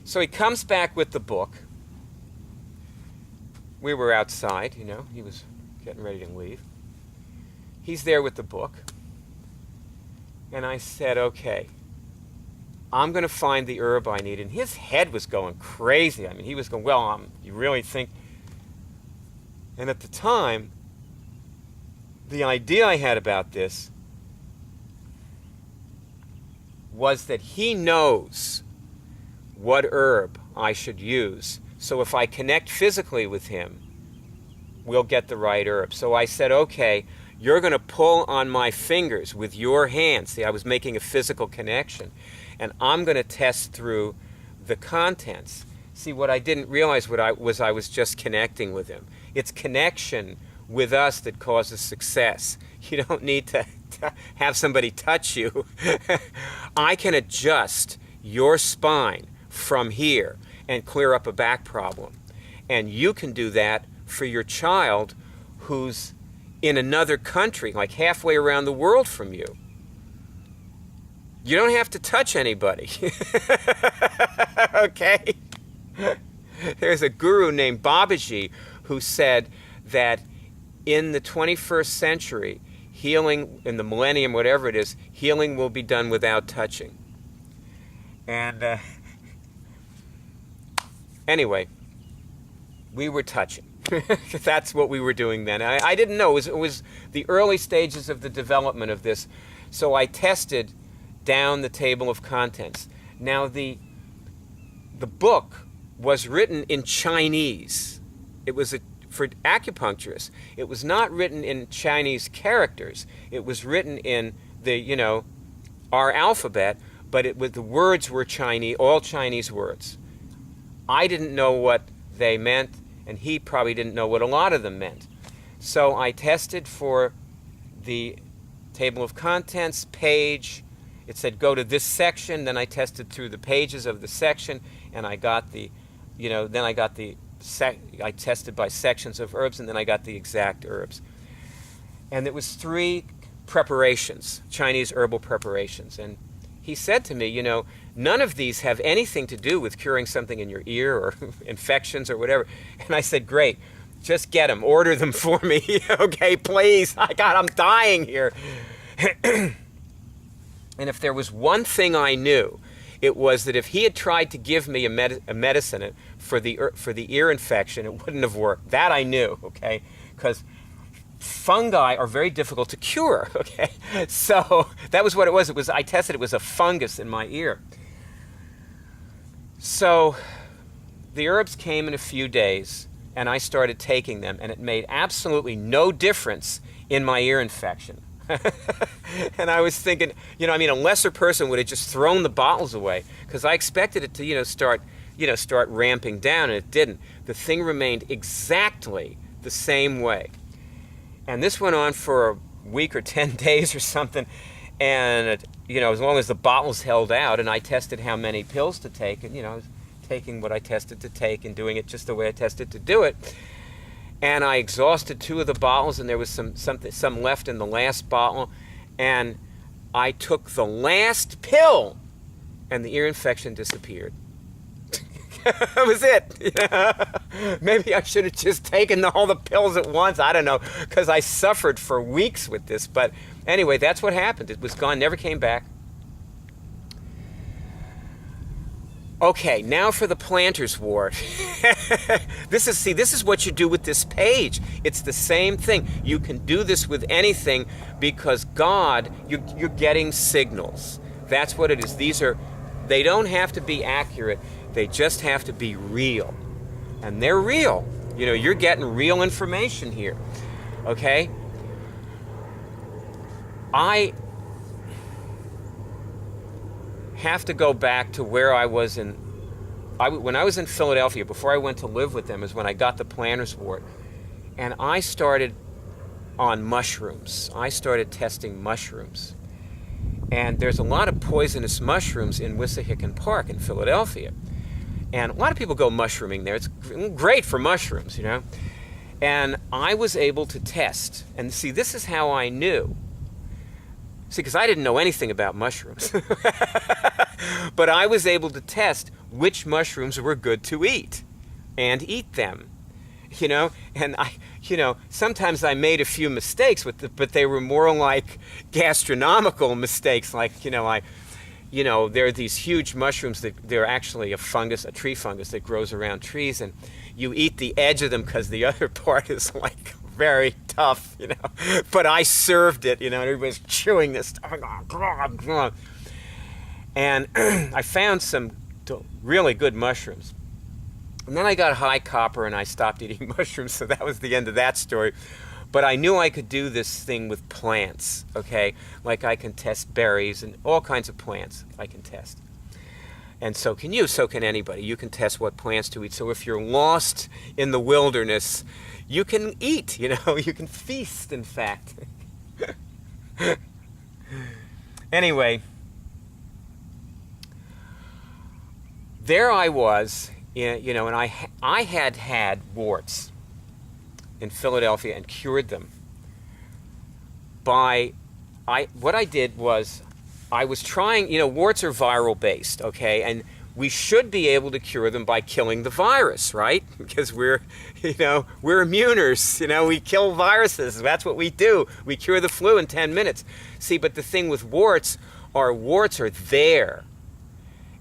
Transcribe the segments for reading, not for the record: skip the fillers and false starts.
So he comes back with the book. We were outside, you know, he was getting ready to leave. He's there with the book. And I said, okay, I'm going to find the herb I need. And his head was going crazy. I mean, he was going, well, you really think? And at the time, the idea I had about this was that he knows what herb I should use. So if I connect physically with him, we'll get the right herb. So I said, okay, you're going to pull on my fingers with your hands. See, I was making a physical connection. And I'm going to test through the contents. See, what I didn't realize I was just connecting with him. It's connection with us that causes success. You don't need to have somebody touch you. I can adjust your spine from here and clear up a back problem. And you can do that for your child who's in another country, like halfway around the world from you. You don't have to touch anybody. Okay? There's a guru named Babaji who said that in the 21st century, healing, in the millennium, whatever it is, healing will be done without touching. And anyway, we were touching. That's what we were doing then. I didn't know. It was the early stages of the development of this. So I tested down the table of contents. Now, the book was written in Chinese. It was for acupuncturists. It was not written in Chinese characters. It was written in our alphabet, but the words were Chinese, all Chinese words. I didn't know what they meant, and he probably didn't know what a lot of them meant. So I tested for the table of contents page. It said go to this section. Then I tested through the pages of the section, and I got I tested by sections of herbs, and then I got the exact herbs. And it was 3 preparations, Chinese herbal preparations. And he said to me, none of these have anything to do with curing something in your ear or infections or whatever. And I said, great, just get them, order them for me. Okay, please. I'm dying here. And if there was one thing I knew, it was that if he had tried to give me a medicine for the ear infection, it wouldn't have worked. That I knew, okay? Because fungi are very difficult to cure, okay? So that was what it was. I tested it was a fungus in my ear. So the herbs came in a few days, and I started taking them, and it made absolutely no difference in my ear infection. And I was thinking, a lesser person would have just thrown the bottles away, because I expected it to, start ramping down, and it didn't. The thing remained exactly the same way. And this went on for a week or 10 days or something, and as long as the bottles held out, and I tested how many pills to take, and I was taking what I tested to take and doing it just the way I tested to do it. And I exhausted 2 of the bottles, and there was some left in the last bottle. And I took the last pill, and the ear infection disappeared. That was it. Maybe I should have just taken all the pills at once. I don't know, because I suffered for weeks with this. But anyway, that's what happened. It was gone, never came back. Okay, now for the planter's wart. This is what you do with this page. It's the same thing. You can do this with anything because God, you're getting signals. That's what it is. They don't have to be accurate. They just have to be real. And they're real. You're getting real information here. Okay? I have to go back to where I was when I was in Philadelphia, before I went to live with them, is when I got the planter's wart. And I started on mushrooms. I started testing mushrooms. And there's a lot of poisonous mushrooms in Wissahickon Park in Philadelphia. And a lot of people go mushrooming there. It's great for mushrooms, And I was able to test. And see, this is how I knew. See, because I didn't know anything about mushrooms. But I was able to test which mushrooms were good to eat and eat them. And sometimes I made a few mistakes but they were more like gastronomical mistakes. Like, there are these huge mushrooms that they're actually a tree fungus that grows around trees, and you eat the edge of them because the other part is like very tough, But I served it, and everybody's chewing this stuff. And I found some really good mushrooms. And then I got high copper and I stopped eating mushrooms, so that was the end of that story. But I knew I could do this thing with plants, okay? Like I can test berries and all kinds of plants I can test. And so can you, so can anybody. You can test what plants to eat. So if you're lost in the wilderness, you can eat, you can feast, in fact. Anyway, there I was, and I had warts in Philadelphia and cured them what I did was I was trying, warts are viral based, okay, and we should be able to cure them by killing the virus, right? Because we're immuners, we kill viruses. That's what we do. We cure the flu in 10 minutes. See, but the thing with warts are there.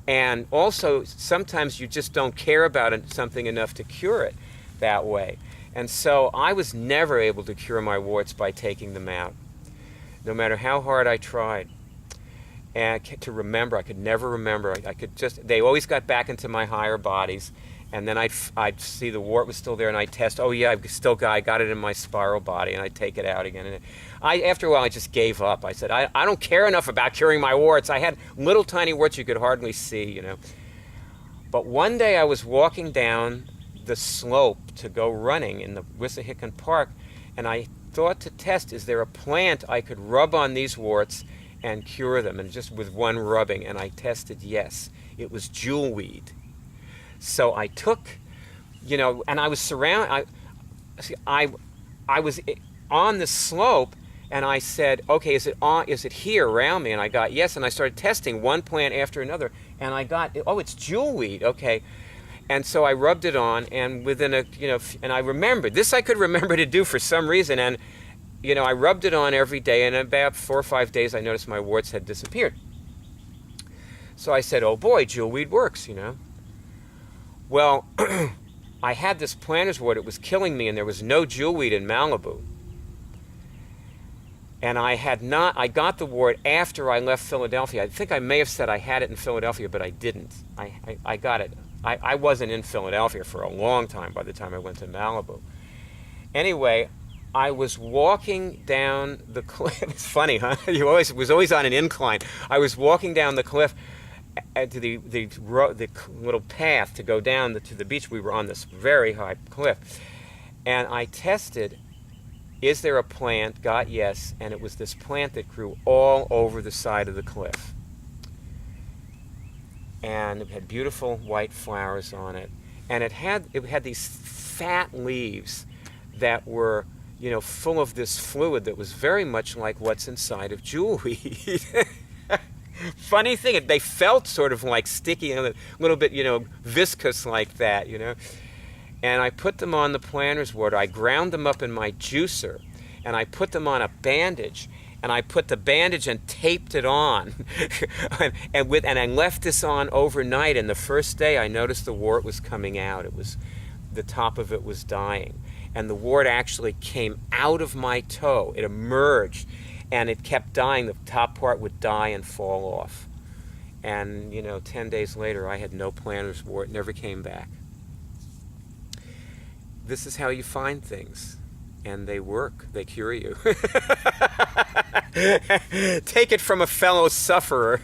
And also, sometimes you just don't care about something enough to cure it that way. And so I was never able to cure my warts by taking them out, no matter how hard I tried. And to remember, I could never remember. They always got back into my higher bodies. And then I'd see the wart was still there, and I'd test, oh yeah, I got it in my spiral body, and I'd take it out again. And after a while, I just gave up. I said, I don't care enough about curing my warts. I had little tiny warts you could hardly see, But one day I was walking down the slope to go running in the Wissahickon Park, and I thought to test, is there a plant I could rub on these warts and cure them, and just with one rubbing, and I tested, yes. It was jewelweed. So I took, and I was surrounded, I was on the slope, and I said, okay, is it here around me? And I got yes, and I started testing one plant after another, and I got, oh, it's jewelweed, okay. And so I rubbed it on, and within and I remembered, this I could remember to do for some reason, and, I rubbed it on every day, and in about 4 or 5 days, I noticed my warts had disappeared. So I said, oh boy, jewelweed works, Well, I had this planter's wart. It was killing me, and there was no jewelweed in Malibu. And I got the wart after I left Philadelphia. I think I may have said I had it in Philadelphia, but I didn't. I got it. I wasn't in Philadelphia for a long time by the time I went to Malibu. Anyway, I was walking down the cliff. It's funny, huh? It was always on an incline. I was walking down the cliff to the little path to go down to the beach. We were on this very high cliff. And I tested, is there a plant? Got yes. And it was this plant that grew all over the side of the cliff. And it had beautiful white flowers on it. And it had these fat leaves that were, full of this fluid that was very much like what's inside of jewelweed. Funny thing, they felt sort of like sticky and a little bit, viscous like that, And I put them on the planter's wart. I ground them up in my juicer, and I put them on a bandage, and I put the bandage and taped it on. and I left this on overnight, and the first day I noticed the wart was coming out. The top of it was dying. And the wart actually came out of my toe. It emerged. And it kept dying. The top part would die and fall off. And, 10 days later, I had no planter's wart. It never came back. This is how you find things. And they work. They cure you. Take it from a fellow sufferer.